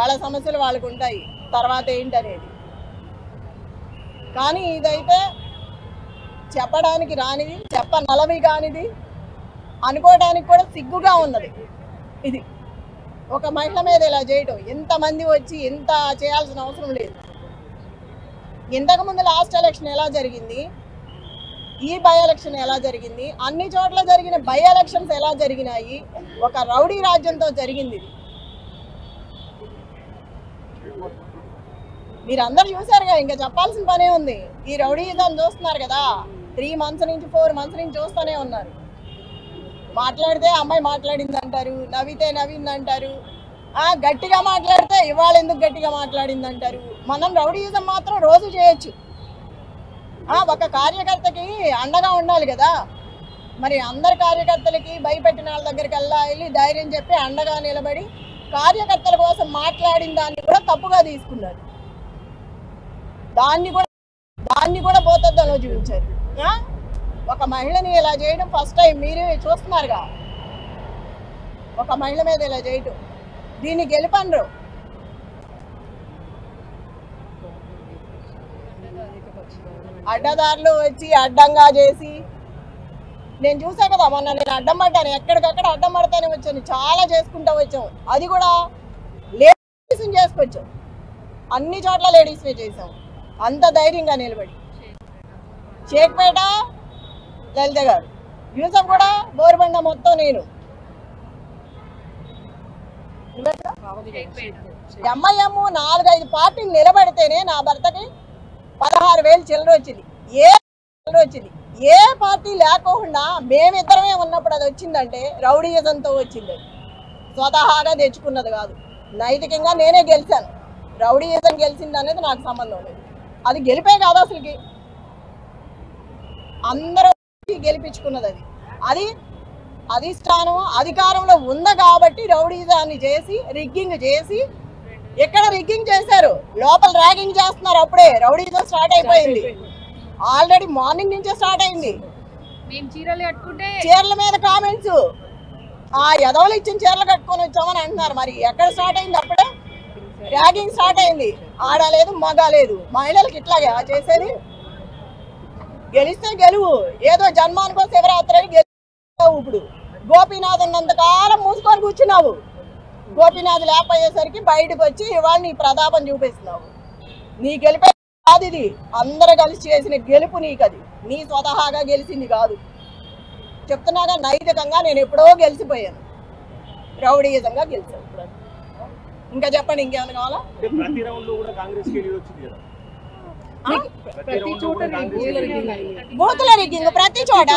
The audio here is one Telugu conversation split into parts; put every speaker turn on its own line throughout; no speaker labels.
వాళ్ళ సమస్యలు వాళ్ళకు ఉంటాయి, తర్వాత ఏంటనేది. కానీ ఇదైతే చెప్పడానికి రానిది, చెప్పనలవి కానిది, అనుకోవడానికి కూడా సిగ్గుగా ఉన్నది. ఇది ఒక మహిళ మీద ఇలా చేయటం, ఎంతమంది వచ్చి ఎంత చేయాల్సిన అవసరం లేదు. ఇంతకుముందు లాస్ట్ ఎలక్షన్ ఎలా జరిగింది, ఈ బై ఎలక్షన్ ఎలా జరిగింది, అన్ని చోట్ల జరిగిన బై ఎలక్షన్స్ ఎలా జరిగినాయి, ఒక రౌడీ రాజ్యంతో జరిగింది ఇది. మీరందరూ చూసారుగా, ఇంకా చెప్పాల్సిన పనే ఉంది. ఈ రౌడీ దాన్ని చూస్తున్నారు కదా, 3 months నుంచి 4 months నుంచి చూస్తూనే ఉన్నారు. మాట్లాడితే అమ్మాయి మాట్లాడింది అంటారు, నవ్వితే నవ్వింది అంటారు, గట్టిగా మాట్లాడితే ఇవాళ ఎందుకు గట్టిగా మాట్లాడింది అంటారు. మనం రౌడీయిజం మాత్రం రోజు చేయొచ్చు. ఒక కార్యకర్తకి అండగా ఉండాలి కదా. మరి అందరి కార్యకర్తలకి భయపెట్టిన వాళ్ళ దగ్గరికి వెళ్ళి ధైర్యం చెప్పి అండగా నిలబడి కార్యకర్తల కోసం మాట్లాడిన దాన్ని కూడా తప్పుగా తీసుకున్నారు. దాన్ని కూడా పోతద్దంలో చూపించారు. ఒక మహిళని ఇలా చేయడం ఫస్ట్ టైం మీరు చూస్తున్నారుగా. ఒక మహిళ మీద ఇలా చేయటం, దీన్ని గెలుపనరు. అడ్డదారులు వచ్చి అడ్డంగా చేసి, నేను చూసా కదా మొన్న, నేను అడ్డం పడ్డాను, ఎక్కడికక్కడ అడ్డం పడతానే వచ్చాను, చాలా చేసుకుంటూ వచ్చాము. అది కూడా లేడీస్ని చేసుకొచ్చాం, అన్ని చోట్ల లేడీస్ని చేసాం, అంత ధైర్యంగా నిలబడి. షేక్పేట లలిత గారు, యూసఫ్ కూడా బోరుబండ మొత్తం నేను. ఎంఐఎం 4-5 పార్టీలు నిలబడితేనే నా భర్తకి 16,000 చిల్లర వచ్చింది. ఏ పార్టీ లేకుండా మేమిద్దరమే ఉన్నప్పుడు అది వచ్చిందంటే రౌడీయిజంతో వచ్చింది. స్వతహాగా తెచ్చుకున్నది కాదు. నైతికంగా నేనే గెలిచాను. రౌడీయిజం గెలిచింది అనేది నాకు సంబంధం లేదు. అది గెలిపే కాదు అసలుకి, అందరూ గెలిపించుకున్నది. అది అధిష్టానం అధికారంలో ఉంది కాబట్టి రౌడీజాన్ని చేసి రిగ్గింగ్ చేసి, ఎక్కడ రిగ్గింగ్ చేశారు, లోపల ర్యాగింగ్ చేస్తున్నారు. అప్పుడే రౌడీజం స్టార్ట్ అయిపోయింది. ఆల్రెడీ మార్నింగ్ నుంచే స్టార్ట్ అయింది. చీరల మీద కామెంట్స్, ఎదవలు ఇచ్చిన చీరలు కట్టుకొని వచ్చామని అంటున్నారు. మరి ఎక్కడ స్టార్ట్ అయింది? అప్పుడే ర్యాగింగ్ స్టార్ట్ అయింది. ఆడ లేదు, మగ లేదు, మహిళలకు ఇట్లాగే చేసేది. గెలిస్తే గెలువు, ఏదో జన్మానికో శివరాత్రి గెలుస్తావు. ఇప్పుడు గోపీనాథ్ ఉన్నంతకాలం మూసుకొని కూర్చున్నావు. గోపీనాథ్ లేకపోయేసరికి బయటకు వచ్చి ఇవాళ నీ ప్రతాపం చూపిస్తున్నావు. నీ గెలిపే కాదు ఇది, అందరూ కలిసి చేసిన గెలుపు నీకు. అది నీ స్వతహాగా గెలిచింది కాదు. చెప్తున్నాగా, నైతికంగా నేను ఎప్పుడో గెలిచిపోయాను, రౌడీయిజంగా గెలిచాను. ఇంకా చెప్పండి, ఇంకేమైనా కావాలా? బూతుల రిగ్గింగ్ ప్రతి చోట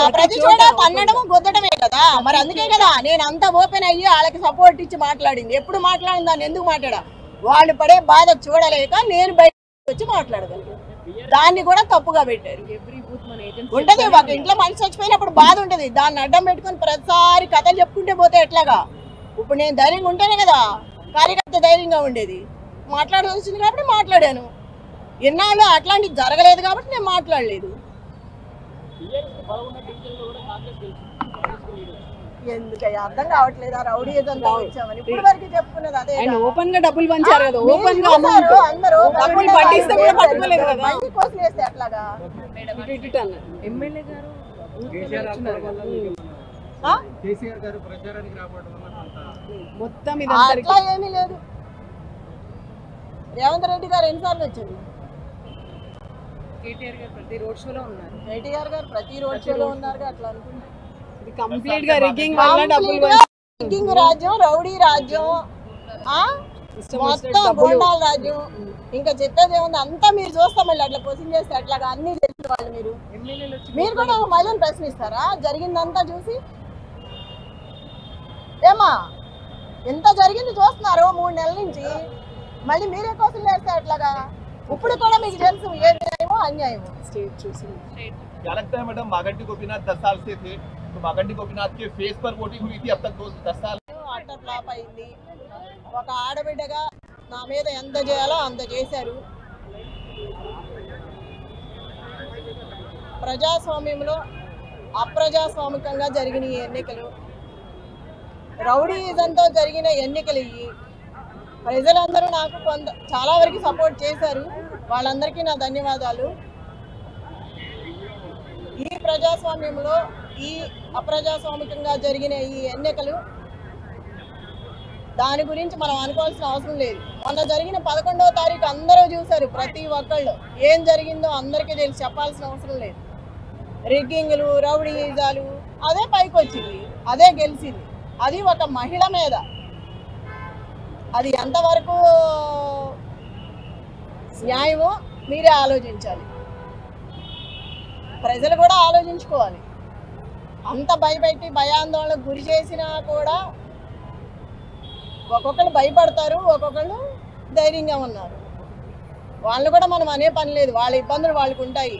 తన్నడం గుద్దడమే కదా. మరి అందుకే కదా నేను అంత ఓపెన్ అయ్యి వాళ్ళకి సపోర్ట్ ఇచ్చి మాట్లాడింది. ఎప్పుడు మాట్లాడింది, దాన్ని ఎందుకు మాట్లాడా? వాళ్ళు పడే బాధ చూడలేక నేను బయట వచ్చి మాట్లాడగలను. దాన్ని కూడా తప్పుగా పెట్టారు. ఉంటది, ఒక ఇంట్లో మనిషి చచ్చిపోయినప్పుడు బాధ ఉంటది, దాన్ని అడ్డం పెట్టుకుని ప్రతిసారి కథలు చెప్పుకుంటే పోతే ఎట్లాగా? ఇప్పుడు నేను ధైర్యంగా ఉంటేనే కదా కార్యకర్త ధైర్యంగా ఉండేది. మాట్లాడవలసింది కాబట్టి మాట్లాడాను. ఎన్నాళ్ళు అట్లాంటివి జరగలేదు కాబట్టి నేను మాట్లాడలేదు. ఎందుకయ్యా అర్థం కావట్లేదా? రౌడీయిజంతో వచ్చామని ఇప్పుడు వరకు చెప్పుకున్నది అదే.
ఓపెన్ గా డబ్బులు పంచారు కదా, ఓపెన్ గా
అందరూ కోసం వేస్తే ఎట్లాగా?
ఎమ్మెల్యే గారు మొత్తం
అట్లా ఏమీ లేదు. రేవంత్ రెడ్డి గారు ఎన్నిసార్లు వచ్చారు?
కేటీఆర్ గారు ప్రతి రోడ్ షోలో ఉన్నారు.
కేటీఆర్ గారు ప్రతి రోడ్ షోలో ఉన్నారు. అట్లా అనుకుంటున్నారు.
కంప్లీట్ గా రిగ్గింగ్ వల్ల డబ్బులు,
రిగ్గింగ్ రాజ్యం, రౌడీ రాజ్యం, మొత్తం గోండాల రాజ్యం. ఇంకా చెప్పేది ఏముంది? అంతా మీరు చూస్తాం. మళ్ళీ అట్లా క్వశ్చన్ చేస్తే అట్లాగా అన్ని తెలిసిన వాళ్ళు మీరు కూడా ఒక మహిళను ప్రశ్నిస్తారా? జరిగిందంతా చూసి ఏమా ఎంత జరిగింది చూస్తున్నారు 3 నెలల నుంచి, మళ్ళీ మీరే క్వశ్చన్ చేస్తే అట్లాగా? ఇప్పుడు కూడా మీకు తెలుసు ఏది న్యాయమో అన్యాయమో.
స్టేట్ చూసి
क्या लगता है मैडम, मागंटी गोपीनाथ 10 साल से थे, तो मागंटी गोपीनाथ के फेस पर वोटिंग हुई थी अब तक 10 साल
అట్టర్ ఫ్లాప్ అయింది. ఒక ఆడబిడ్డగా నా మీద ఎంత చేయాలో అంత చేశారు. ప్రజాస్వామ్యంలో అప్రజాస్వామికంగా జరిగిన ఈ ఎన్నికలు, రౌడీయిజంతో జరిగిన ఎన్నికలు ఇవి. ప్రజలందరూ నాకు చాలా వరకు సపోర్ట్ చేశారు. వాళ్ళందరికీ నా ధన్యవాదాలు. ఈ ప్రజాస్వామ్యంలో ఈ అప్రజాస్వామికంగా జరిగిన ఈ ఎన్నికలు దాని గురించి మనం అనుకోవాల్సిన అవసరం లేదు. మొన్న జరిగిన 11వ తారీఖు అందరూ చూశారు. ప్రతి ఒక్కళ్ళు ఏం జరిగిందో అందరికీ తెలిసి చెప్పాల్సిన అవసరం లేదు. రిగ్గింగ్లు, రౌడీజాలు అదే పైకి వచ్చింది, అదే గెలిచింది. అది ఒక మహిళ మీద. అది ఎంతవరకు న్యాయమో మీరే ఆలోచించాలి. ప్రజలు కూడా ఆలోచించుకోవాలి. అంత భయపెట్టి భయాందోళనకు గురి చేసినా కూడా ఒక్కొక్కరు భయపడతారు, ఒక్కొక్కళ్ళు ధైర్యంగా ఉన్నారు. వాళ్ళు కూడా మనం అనే పని లేదు. వాళ్ళ ఇబ్బందులు వాళ్ళకు ఉంటాయి,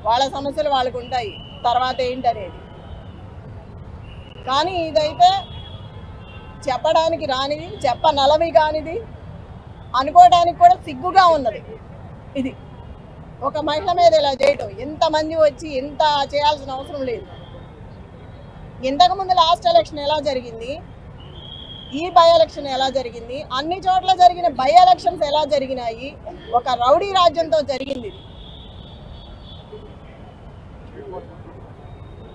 వాళ్ళ సమస్యలు వాళ్ళకు ఉంటాయి. తర్వాత ఏంటనేది కానీ ఇదైతే చెప్పడానికి రానిది, చెప్పనలవి కానిది, అనుకోవడానికి కూడా సిగ్గుగా ఉన్నది. ఇది ఒక మహిళ మీద ఇలా చేయటం, ఎంతమంది వచ్చి ఎంత చేయాల్సిన అవసరం లేదు. ఇంతకుముందు లాస్ట్ ఎలక్షన్ ఎలా జరిగింది, ఈ బై ఎలక్షన్ ఎలా జరిగింది, అన్ని చోట్ల జరిగిన బై ఎలక్షన్స్ ఎలా జరిగినాయి, ఒక రౌడీ రాజ్యంతో జరిగింది.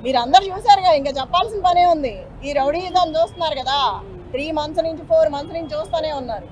మీరందరూ చూసారుగా, ఇంకా చెప్పాల్సిన పనే ఉంది. ఈ రౌడీజం చూస్తున్నారు కదా, 3 months నుంచి 4 months నుంచి చూస్తూనే ఉన్నారు.